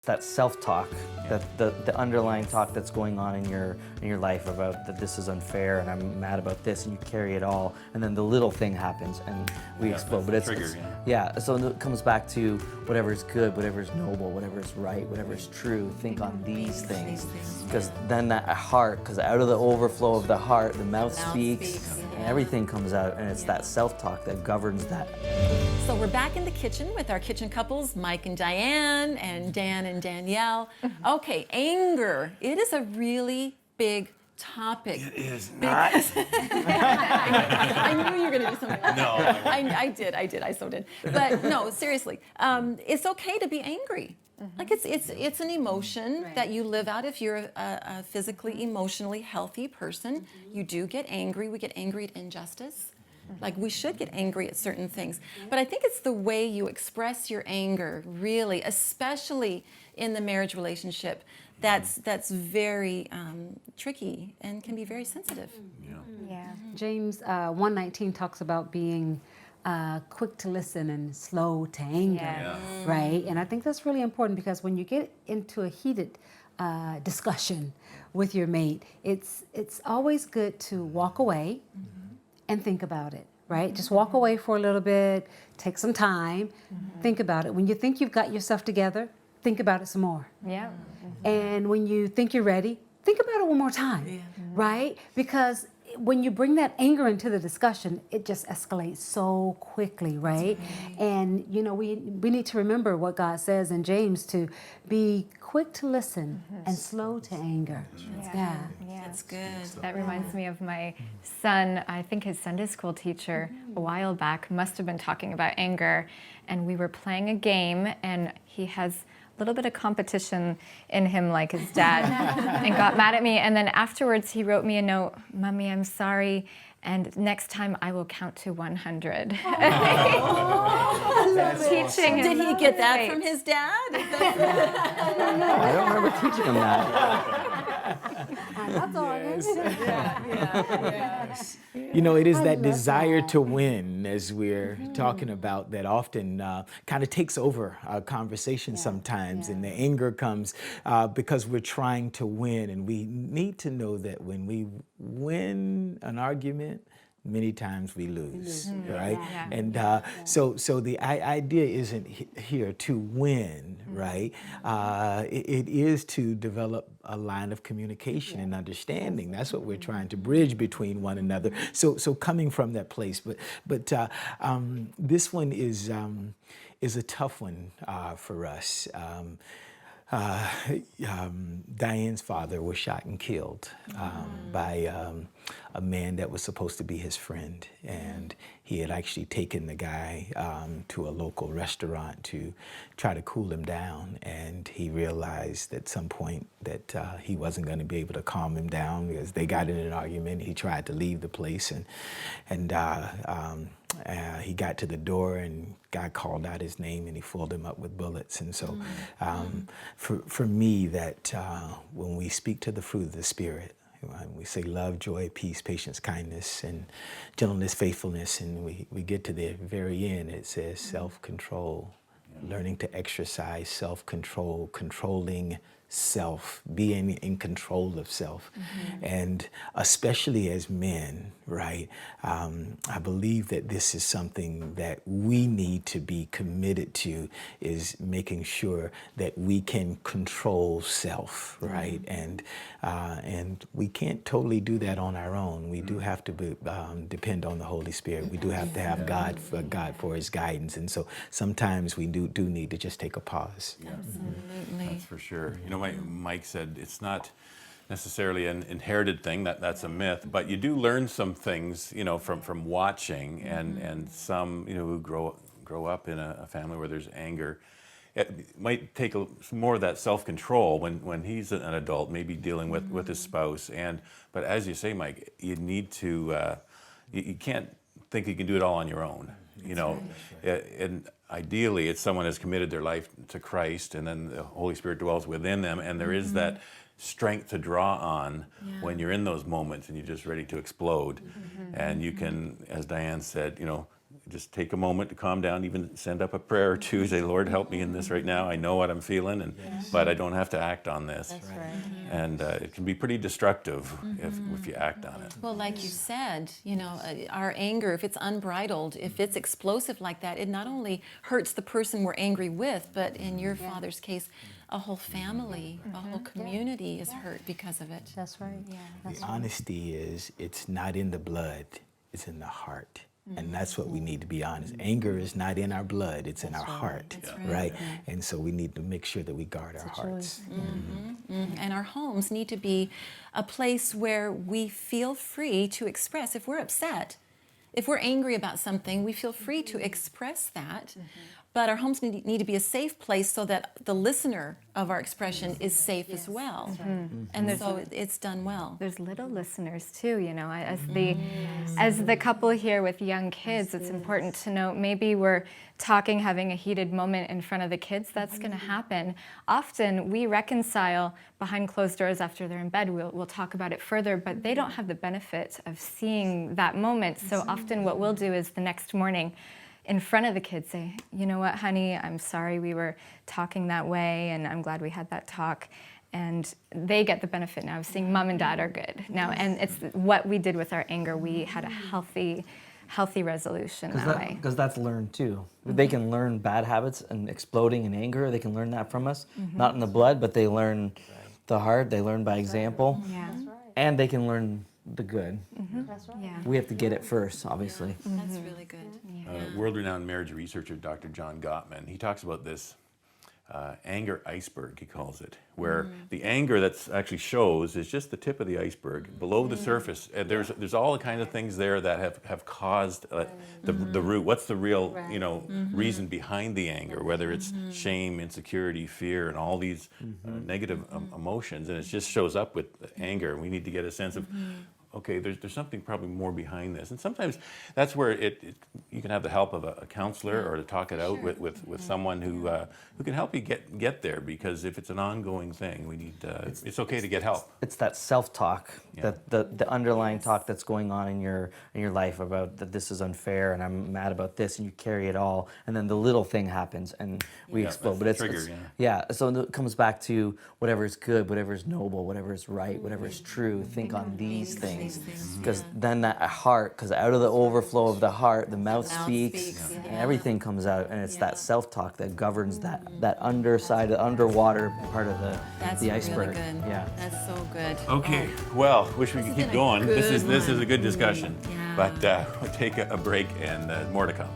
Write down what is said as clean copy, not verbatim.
That self-talk, that the underlying talk that's going on in your life about that this is unfair and I'm mad about this, and you carry it all, and then the little thing happens and we explode. But so it comes back to whatever's good, whatever's noble, whatever's right, whatever's true. Think on these things, because then that heart, because out of the overflow of the heart, the mouth speaks, and everything comes out, and it's that self-talk that governs that. So we're back in the kitchen with our kitchen couples, Mike and Diane, and Dan and Danielle. Okay, anger. It is a really big topic. It is not. I knew you were going to do something like No. that. I so did. But no, seriously, it's okay to be angry. Like it's an emotion that you live out. If you're a physically, emotionally healthy person, you do get angry. We get angry at injustice. Like, we should get angry at certain things. But I think it's the way you express your anger, really, especially in the marriage relationship, that's very tricky and can be very sensitive. Yeah. James 1:19 talks about being quick to listen and slow to anger, right? And I think that's really important, because when you get into a heated discussion with your mate, it's always good to walk away and think about it, right? Just walk away for a little bit, take some time, think about it. When you think you've got yourself together, think about it some more. Yeah. And when you think you're ready, think about it one more time, right? Because when you bring that anger into the discussion, it just escalates so quickly, right? And you know, we need to remember what God says in James, to be quick to listen and slow to anger. That's good. That reminds me of my son. I think his Sunday school teacher a while back must have been talking about anger, and we were playing a game, and he has a little bit of competition in him like his dad, and got mad at me. And then afterwards he wrote me a note, "Mommy, I'm sorry, and next time I will count to 100. Teaching him. Did he get that from his dad? I don't remember teaching him that. That's all it is. You know, it is that desire to win, as we're talking about, that often kind of takes over our conversation sometimes. And the anger comes because we're trying to win. And we need to know that when we win an argument, many times we lose, right? And so the idea isn't here to win, right? It is to develop a line of communication and understanding. That's what we're trying to bridge between one another. So coming from that place, but this one is a tough one for us. Diane's father was shot and killed by a man that was supposed to be his friend, and he had actually taken the guy to a local restaurant to try to cool him down, and he realized at some point that he wasn't going to be able to calm him down, because they got in an argument. He tried to leave the place, and he got to the door, and guy called out his name, and he filled him up with bullets. And so for me, that when we speak to the fruit of the Spirit, we say love, joy, peace, patience, kindness, and gentleness, faithfulness, and we get to the very end, it says self-control, learning to exercise self-control, controlling self, being in control of self. And especially as men, right, I believe that this is something that we need to be committed to, is making sure that we can control self, right? And we can't totally do that on our own. We do have to depend on the Holy Spirit. We do have to have God for His guidance. And so sometimes we do need to just take a pause. Absolutely. That's for sure. You know, Mike said it's not necessarily an inherited thing, that's a myth, but you do learn some things, you know, from watching, and some, you know, who grow up in a family where there's anger. It might take more of that self-control when he's an adult, maybe dealing with his spouse. But as you say, Mike, you need to, you can't think you can do it all on your own, you know. And ideally, it's someone has committed their life to Christ, and then the Holy Spirit dwells within them, and there is that strength to draw on when you're in those moments and you're just ready to explode. And you can, as Diane said, you know, just take a moment to calm down, even send up a prayer or two, say, Lord, help me in this right now. I know what I'm feeling, but I don't have to act on this. That's right. And it can be pretty destructive if you act on it. Well, like you said, our anger, if it's unbridled, if it's explosive like that, it not only hurts the person we're angry with, but in your father's case, a whole family, a whole community is hurt because of it. That's right. Yeah. That's The honesty is it's not in the blood, it's in the heart. And that's what we need to be honest. Anger is not in our blood, it's in our heart, right? And so we need to make sure that we guard our hearts. And our homes need to be a place where we feel free to express. If we're upset, if we're angry about something, we feel free to express that. But our homes need to be a safe place so that the listener of our expression is safe as well. And so it's done well. There's little listeners too, as the couple here with young kids, it's important to note maybe we're having a heated moment in front of the kids. That's going to happen. Often we reconcile behind closed doors after they're in bed. We'll talk about it further, but they don't have the benefit of seeing that moment. So often what we'll do is the next morning in front of the kids say, you know what, honey, I'm sorry we were talking that way, and I'm glad we had that talk. And they get the benefit now of seeing mom and dad are good now. And it's what we did with our anger. We had a healthy resolution that way. Because that's learned too. They can learn bad habits and exploding in anger. They can learn that from us. Not in the blood, but they learn the heart. They learn by example. Yeah. And they can learn the good. That's right. Yeah. We have to get it first, obviously. That's really good. World-renowned marriage researcher Dr. John Gottman, he talks about this anger iceberg, he calls it, where the anger that's actually shows is just the tip of the iceberg. Below the surface, and there's all the kind of things there that have caused the root. What's the real reason behind the anger? Whether it's shame, insecurity, fear, and all these negative emotions, and it just shows up with anger. We need to get a sense of, okay, there's something probably more behind this. And sometimes that's where you can have the help of a counselor or to talk it out with someone who can help you get there, because if it's an ongoing thing, we need it's okay to get help. It's that self-talk, that the underlying talk that's going on in your life about that this is unfair and I'm mad about this, and you carry it all, and then the little thing happens and we explode. But that's the trigger, so it comes back to whatever is good, whatever is noble, whatever is right, whatever is true. Think on these things. Because then that heart, because out of the overflow of the heart, the mouth speaks, and everything comes out, and it's that self-talk that governs that underside, the underwater part of the iceberg. Really good. Yeah. That's so good. Okay, well, wish we could keep going. This is a good discussion, Yeah. but we'll take a break and more to come.